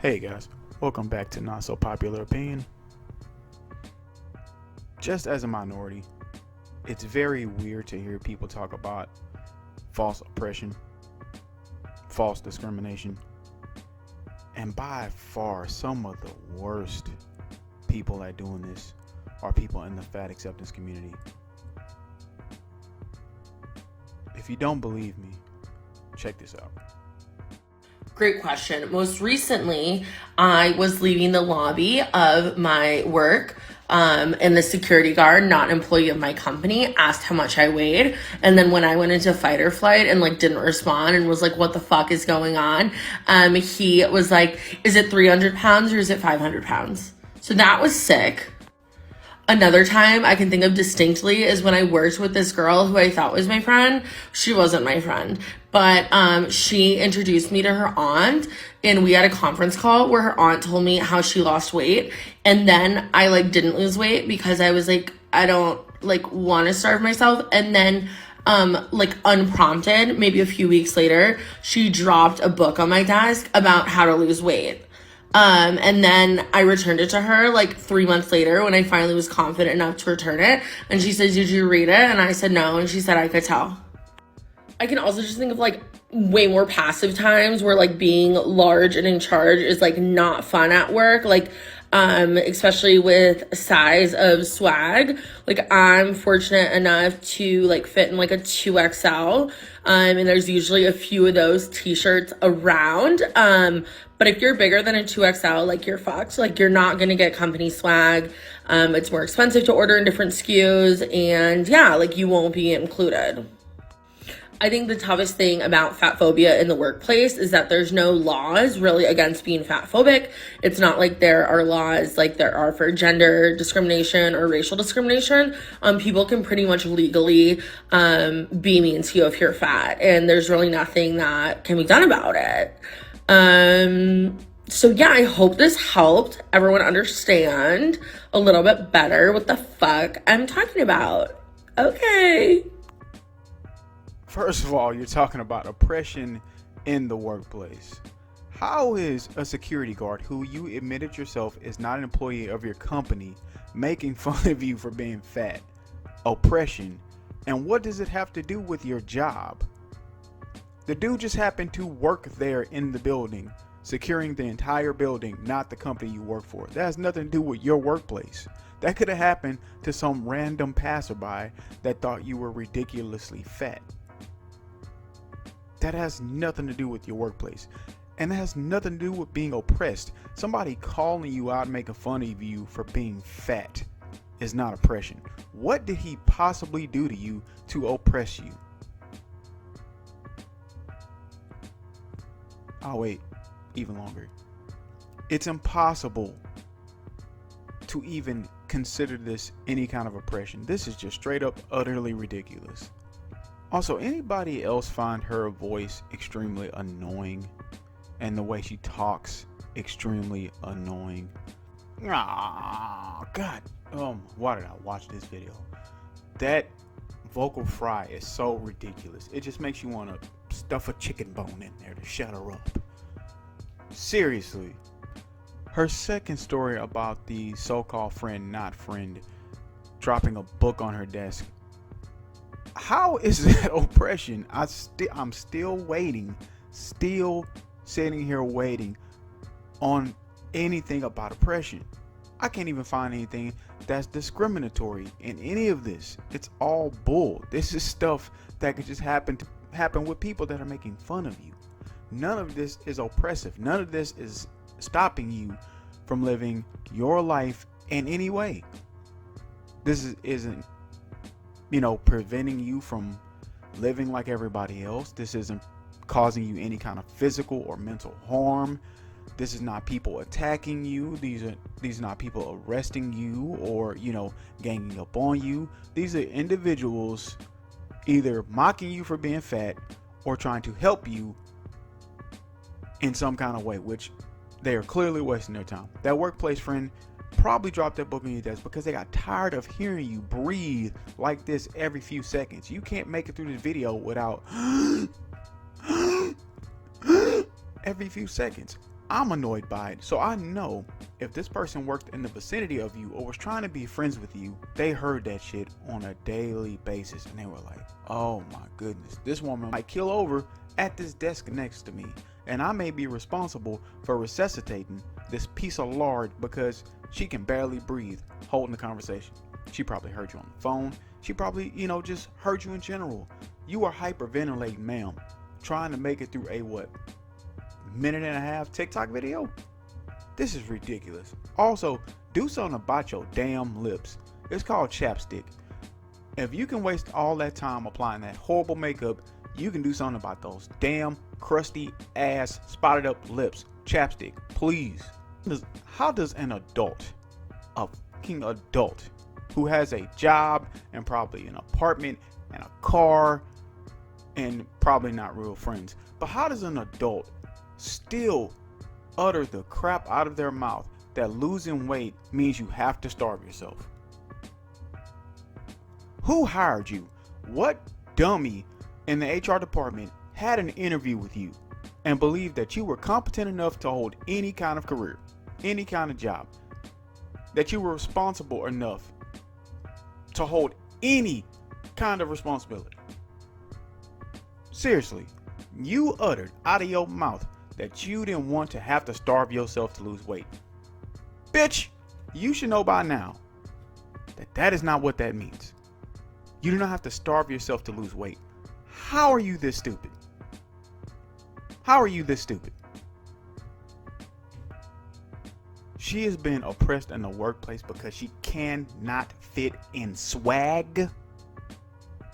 Hey guys, welcome back to Not So Popular Opinion. Just as a minority, it's very weird to hear people talk about false oppression, false discrimination, and by far some of the worst people at doing this are people in the fat acceptance community. If you don't believe me, check this out. Great question. Most recently, I was leaving the lobby of my work, and the security guard, not an employee of my company, asked how much I weighed. And then when I went into fight or flight and didn't respond and was like, what the fuck is going on? He was like, is it 300 pounds or is it 500 pounds? So that was sick. Another time I can think of distinctly is when I worked with this girl who I thought was my friend. She wasn't my friend, but she introduced me to her aunt, and we had a conference call where her aunt told me how she lost weight. And then I didn't lose weight because I was like, I don't want to starve myself. And then unprompted, maybe a few weeks later, she dropped a book on my desk about how to lose weight. And then I returned it to her 3 months later when I finally was confident enough to return it. And she said, did you read it? And I said, no. And she said, I could tell. I can also just think of way more passive times where being large and in charge is not fun at work. Especially with size of swag. I'm fortunate enough to fit in a 2XL. And there's usually a few of those t-shirts around. But if you're bigger than a 2XL, you're fucked. You're not going to get company swag. It's more expensive to order in different SKUs. And yeah, you won't be included. I think the toughest thing about fatphobia in the workplace is that there's no laws really against being fatphobic. It's not like there are laws like there are for gender discrimination or racial discrimination. People can pretty much legally be mean to you if you're fat, and there's really nothing that can be done about it. So yeah, I hope this helped everyone understand a little bit better what the fuck I'm talking about. Okay. First of all, you're talking about oppression in the workplace. How is a security guard who you admitted yourself is not an employee of your company making fun of you for being fat oppression? And what does it have to do with your job? The dude just happened to work there in the building, securing the entire building, not the company you work for. That has nothing to do with your workplace. That could have happened to some random passerby that thought you were ridiculously fat. That has nothing to do with your workplace. And that has nothing to do with being oppressed. Somebody calling you out and making fun of you for being fat is not oppression. What did he possibly do to you to oppress you? I'll wait even longer. It's impossible to even consider this any kind of oppression. This is just straight up utterly ridiculous. Also, anybody else find her voice extremely annoying and the way she talks extremely annoying? Ah, God. Why did I watch this video? That vocal fry is so ridiculous. It just makes you want to stuff a chicken bone in there to shut her up. Seriously. Her second story about the so-called friend, not friend, dropping a book on her desk. How is that oppression? I'm still waiting, still sitting here waiting on anything about oppression. I can't even find anything that's discriminatory in any of this. It's all bull. This is stuff that could just happen with people that are making fun of you. None of this is oppressive. None of this is stopping you from living your life in any way. This isn't preventing you from living like everybody else. This isn't causing you any kind of physical or mental harm. This is not people attacking you. These are not people arresting you or, ganging up on you. These are individuals either mocking you for being fat or trying to help you in some kind of way, which they are clearly wasting their time. That workplace friend probably dropped that book on your desk because they got tired of hearing you breathe like this every few seconds. You can't make it through this video without every few seconds. I'm annoyed by it. So I know if this person worked in the vicinity of you or was trying to be friends with you, they heard that shit on a daily basis and they were like, oh my goodness, this woman might kill over at this desk next to me, and I may be responsible for resuscitating this piece of lard because she can barely breathe holding the conversation. She probably heard you on the phone. She probably, just heard you in general. You are hyperventilating, ma'am, trying to make it through a minute and a half TikTok video? This is ridiculous. Also, do something about your damn lips. It's called chapstick. If you can waste all that time applying that horrible makeup, you can do something about those damn crusty ass spotted up lips. Chapstick, please. How does an adult, a fucking adult, who has a job and probably an apartment and a car and probably not real friends, but how does an adult still utter the crap out of their mouth that losing weight means you have to starve yourself? Who hired you? What dummy in the HR department had an interview with you and believed that you were competent enough to hold any kind of career, any kind of job, that you were responsible enough to hold any kind of responsibility? Seriously, you uttered out of your mouth that you didn't want to have to starve yourself to lose weight. Bitch, you should know by now that that is not what that means. You do not have to starve yourself to lose weight. How are you this stupid? How are you this stupid? She has been oppressed in the workplace because she cannot fit in swag.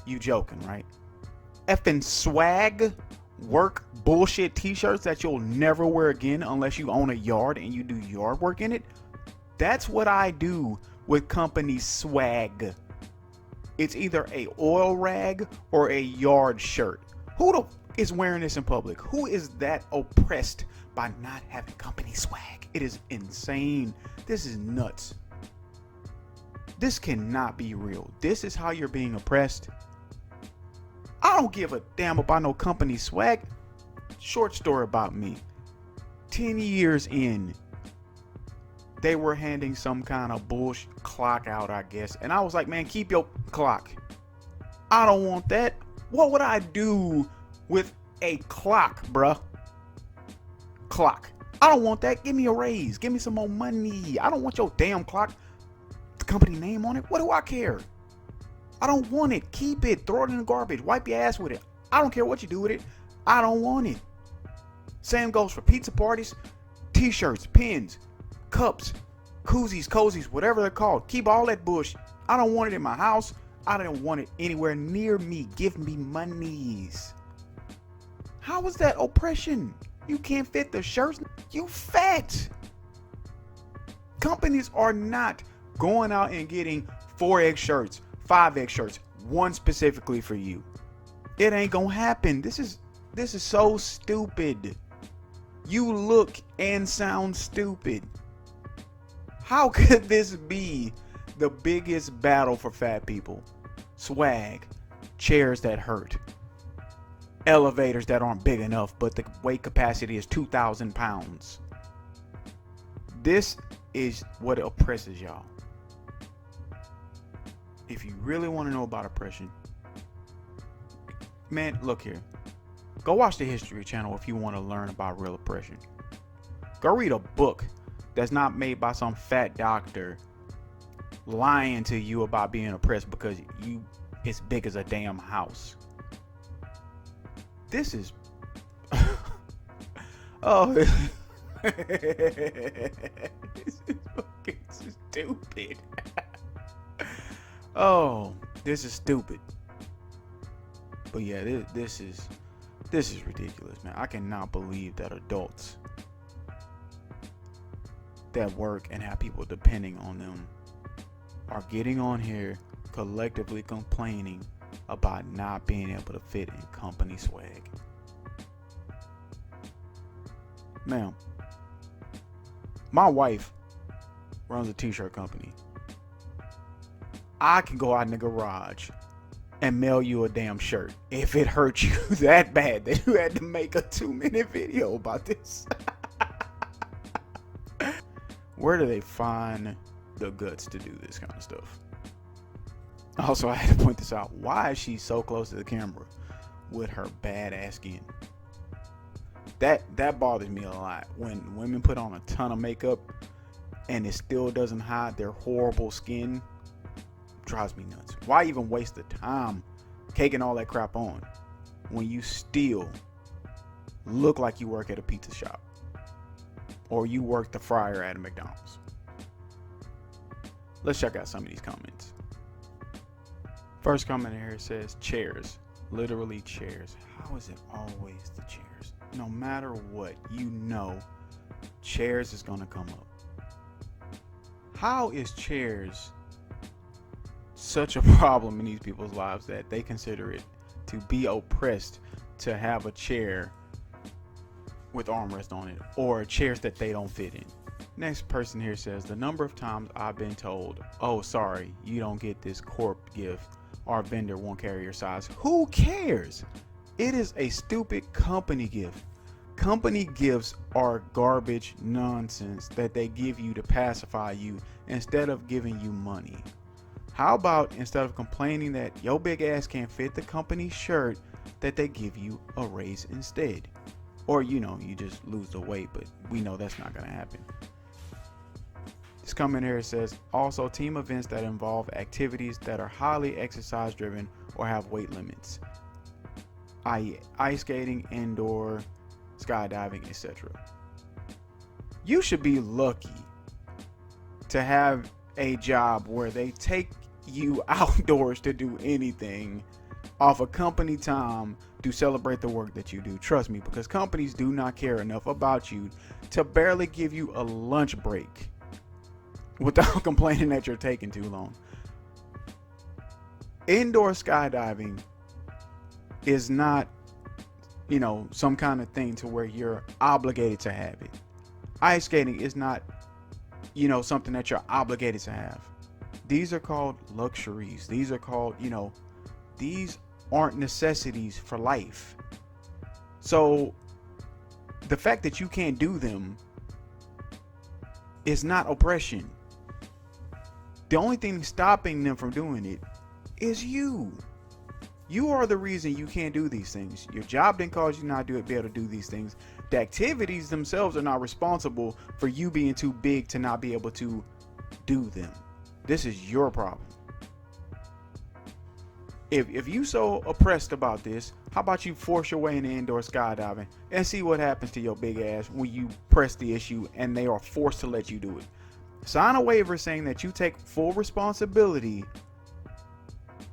You joking, right? Effing swag, work bullshit t-shirts that you'll never wear again unless you own a yard and you do yard work in it. That's what I do with company swag. It's either a oil rag or a yard shirt. Who the is wearing this in public? Who is that oppressed by not having company swag? It is insane. This is nuts. This cannot be real. This is how you're being oppressed. I don't give a damn about no company swag. Short story about me. 10 years in, they were handing some kind of bullshit clock out, I guess. And I was like, man, keep your clock. I don't want that. What would I do with a clock, bruh? Clock. I don't want that. Give me a raise. Give me some more money. I don't want your damn clock. The company name on it. What do I care? I don't want it. Keep it. Throw it in the garbage. Wipe your ass with it. I don't care what you do with it. I don't want it. Same goes for pizza parties, t-shirts, pins, cups, koozies, cozies, whatever they're called. Keep all that bush. I don't want it in my house. I don't want it anywhere near me. Give me monies. How is that oppression? You can't fit the shirts. You fat. Companies are not going out and getting 4X shirts, 5X shirts, one specifically for you. It ain't gonna happen. This is so stupid. You look and sound stupid. How could this be the biggest battle for fat people? Swag, chairs that hurt, elevators that aren't big enough, but the weight capacity is 2,000 pounds. This is what oppresses y'all. If you really want to know about oppression, man, look here. Go watch the History Channel if you want to learn about real oppression. Go read a book that's not made by some fat doctor lying to you about being oppressed because you as big as a damn house. This is oh this is fucking stupid. Oh, this is stupid. But yeah, this is ridiculous, man. I cannot believe that adults that work and have people depending on them are getting on here collectively complaining about not being able to fit in company swag. Ma'am, my wife runs a t-shirt company. I can go out in the garage and mail you a damn shirt if it hurt you that bad that you had to make a 2-minute video about this. Where do they find the guts to do this kind of stuff? Also, I had to point this out. Why is she so close to the camera with her badass skin? That bothers me a lot. When women put on a ton of makeup and it still doesn't hide their horrible skin, drives me nuts. Why even waste the time caking all that crap on when you still look like you work at a pizza shop or you work the fryer at a McDonald's? Let's check out some of these comments. First comment here says chairs. Literally chairs. How is it always the chairs? No matter what, you know chairs is gonna come up. How is chairs such a problem in these people's lives that they consider it to be oppressed to have a chair with armrest on it, or chairs that they don't fit in? Next person here says, the number of times I've been told, oh sorry, you don't get this corp gift, our vendor won't carry your size. Who cares? It is a stupid company gift. Company gifts are garbage nonsense that they give you to pacify you instead of giving you money. How about instead of complaining that your big ass can't fit the company shirt, that they give you a raise instead? Or you just lose the weight, but we know that's not gonna happen. This comment here says, also team events that involve activities that are highly exercise driven or have weight limits, i.e. ice skating, indoor, skydiving, etc. You should be lucky to have a job where they take you outdoors to do anything off of company time to celebrate the work that you do. Trust me, because companies do not care enough about you to barely give you a lunch break without complaining that you're taking too long. Indoor skydiving is not, some kind of thing to where you're obligated to have it. Ice skating is not, something that you're obligated to have. These are called luxuries. These are called, these aren't necessities for life. So the fact that you can't do them is not oppression. The only thing stopping them from doing it is you. You are the reason you can't do these things. Your job didn't cause you not to be able to do these things. The activities themselves are not responsible for you being too big to not be able to do them. This is your problem. If you so oppressed about this, how about you force your way into indoor skydiving and see what happens to your big ass when you press the issue and they are forced to let you do it. Sign a waiver saying that you take full responsibility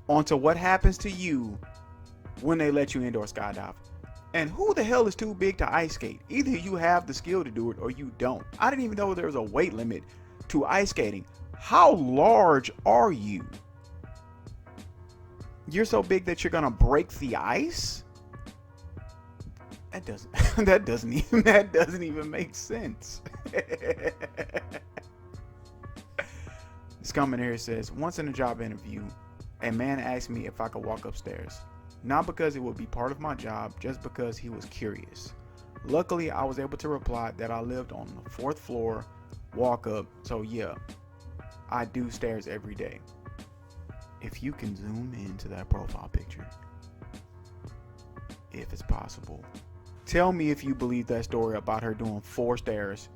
onto what happens to you when they let you indoor skydive. And who the hell is too big to ice skate? Either you have the skill to do it or you don't. I didn't even know there was a weight limit to ice skating. How large are you? You're so big that you're gonna break the ice? That doesn't even make sense. This comment here says, once in a job interview, a man asked me if I could walk upstairs. Not because it would be part of my job, just because he was curious. Luckily, I was able to reply that I lived on the 4th floor, walk up, so yeah, I do stairs every day. If you can zoom into that profile picture, if it's possible, tell me if you believe that story about her doing 4 stairs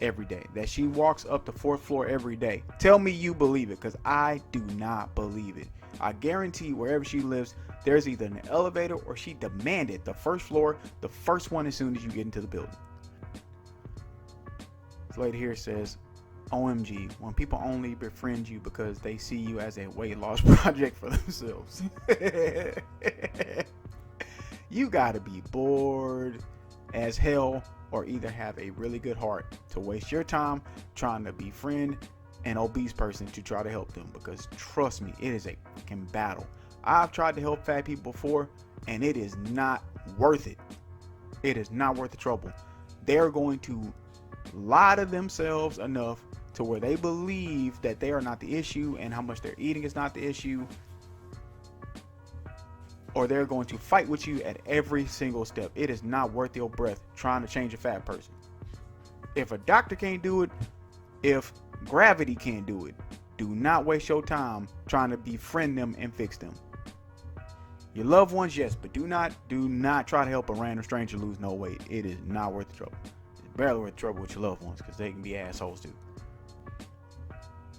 every day, that she walks up the 4th floor every day. Tell me you believe it, because I do not believe it. I guarantee wherever she lives, there's either an elevator or she demanded the 1st floor, the first one as soon as you get into the building. This lady here says, OMG, when people only befriend you because they see you as a weight loss project for themselves. You gotta be bored as hell or either have a really good heart to waste your time trying to befriend an obese person to try to help them, because trust me, it is a fucking battle. I've tried to help fat people before and it is not worth it. It is not worth the trouble. They're going to lie to themselves enough to where they believe that they are not the issue and how much they're eating is not the issue, or they're going to fight with you at every single step. It is not worth your breath trying to change a fat person. If a doctor can't do it, If gravity can't do it, do not waste your time trying to befriend them and fix them. Your loved ones, yes, but do not try to help a random stranger lose no weight. It is not worth the trouble. It's barely worth the trouble with your loved ones because they can be assholes too.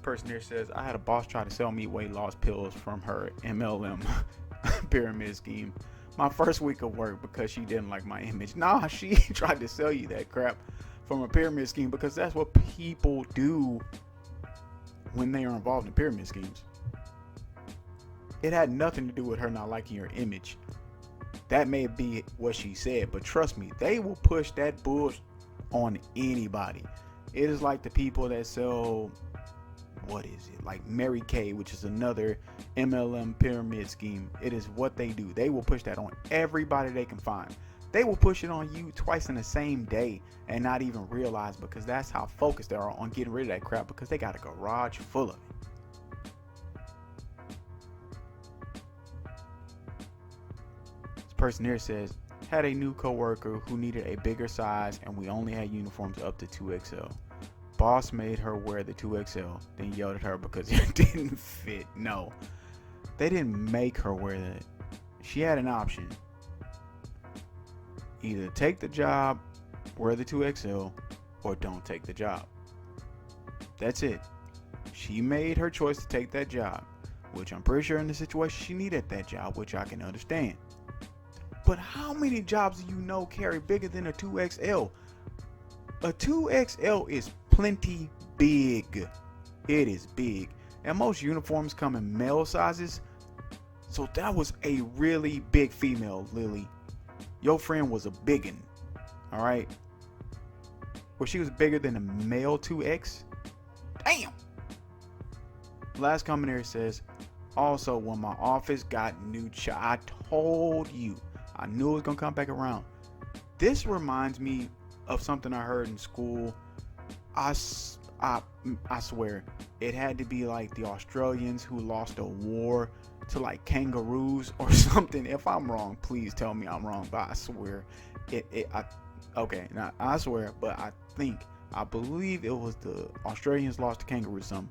Person here says, I had a boss try to sell me weight loss pills from her MLM pyramid scheme my first week of work because she didn't like my image. Nah, she tried to sell you that crap from a pyramid scheme because that's what people do when they are involved in pyramid schemes. It had nothing to do with her not liking your image. That may be what she said, but trust me, they will push that bullshit on anybody. It is like the people that sell, what is it? Like Mary Kay, which is another MLM pyramid scheme. It is what they do. They will push that on everybody they can find. They will push it on you twice in the same day and not even realize, because that's how focused they are on getting rid of that crap, because they got a garage full of it. Person here says, had a new coworker who needed a bigger size and we only had uniforms up to 2XL. Boss made her wear the 2XL, then yelled at her because it didn't fit. No, they didn't make her wear that. She had an option. Either take the job, wear the 2XL, or don't take the job. That's it. She made her choice to take that job, which I'm pretty sure in the situation she needed that job, which I can understand. But how many jobs do you know carry bigger than a 2XL? A 2XL is plenty big. It is big. And most uniforms come in male sizes. So that was a really big female, Lily. Your friend was a biggin. Alright? Well, she was bigger than a male 2X? Damn! Last comment here says, also, when my office got new I told you. I knew it was going to come back around. This reminds me of something I heard in school. I swear, it had to be like the Australians who lost a war to like kangaroos or something. If I'm wrong, please tell me I'm wrong. But I swear, I swear, but I believe it was the Australians lost to kangaroos something.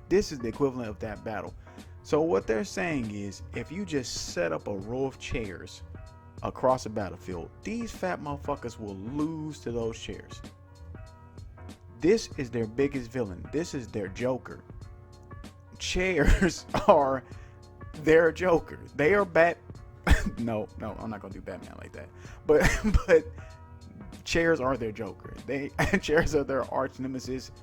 This is the equivalent of that battle. So what they're saying is, if you just set up a row of chairs across the battlefield, these fat motherfuckers will lose to those chairs. This is their biggest villain. This is their Joker. Chairs are their Joker. They are no, I'm not gonna do Batman like that. But chairs are their Joker. Chairs are their arch nemesis.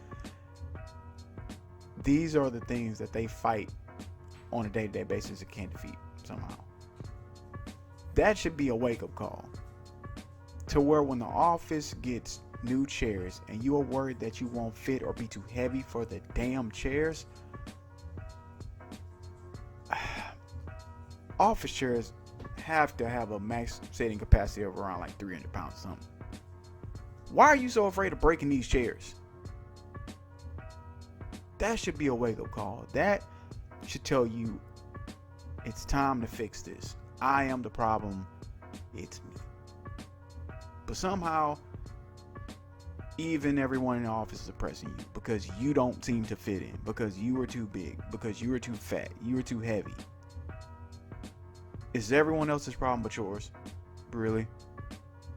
These are the things that they fight on a day-to-day basis and can't defeat somehow. That should be a wake-up call. To where when the office gets new chairs and you are worried that you won't fit or be too heavy for the damn chairs, office chairs have to have a max sitting capacity of around like 300 pounds or something. Why are you so afraid of breaking these chairs? That should be a wake-up call. That should tell you it's time to fix this. I am the problem. It's me. But somehow, even everyone in the office is oppressing you because you don't seem to fit in, because you are too big, because you are too fat, you are too heavy. It's everyone else's problem but yours. Really?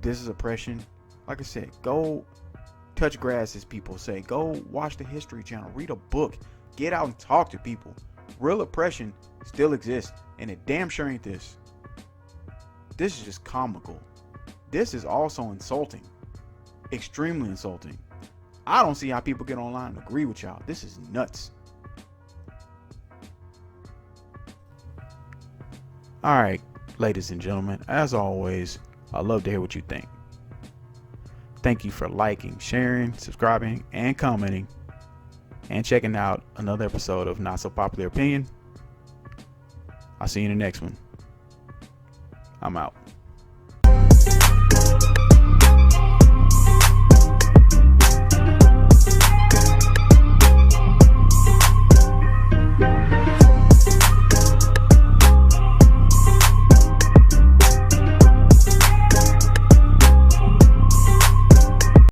This is oppression. Like I said, go touch grass, as people say. Go watch the History Channel. Read a book. Get out and talk to people. Real oppression still exists, and it damn sure ain't this. This is just comical. This is also insulting. Extremely insulting. I don't see how people get online and agree with y'all. This is nuts. Alright, ladies and gentlemen, as always, I'd love to hear what you think. Thank you for liking, sharing, subscribing, and commenting, and checking out another episode of Not So Popular Opinion. I'll see you in the next one. I'm out.